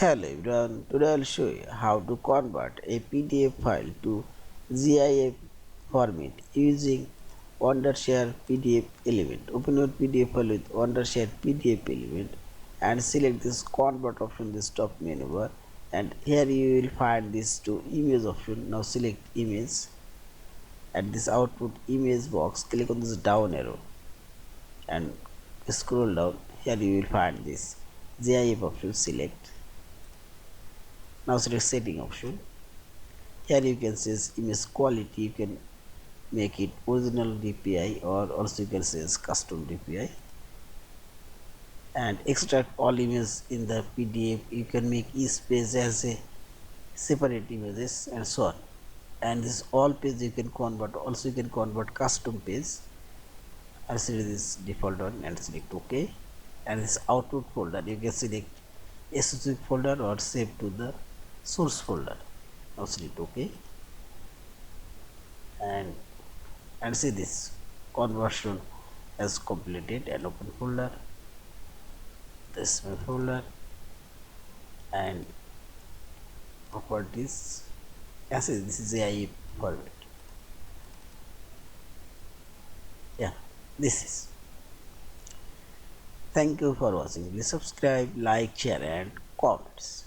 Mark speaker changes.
Speaker 1: Hello everyone, today I'll show you how to convert a PDF file to GIF format using Wondershare PDF element. Open your PDF file with Wondershare PDF element and select this convert option in this top menu bar, and here you will find this to image option. Now select image. At this output image box, click on this down arrow and scroll down. Here you will find this GIF option. Select. Now select setting option. Here you can see image quality. You can make it original DPI, or also you can say custom DPI, and extract all images in the PDF. You can make each page as a separate images and so on. And this all page you can convert. Also you can convert custom page. I'll select this default one and select OK. And this output folder you can select a specific folder or save to the source folder. Now select OK and see this conversion has completed. And open folder, this folder, and properties, and see this is AI format. Yeah, this is. Thank you for watching. Please subscribe, like, share and comments.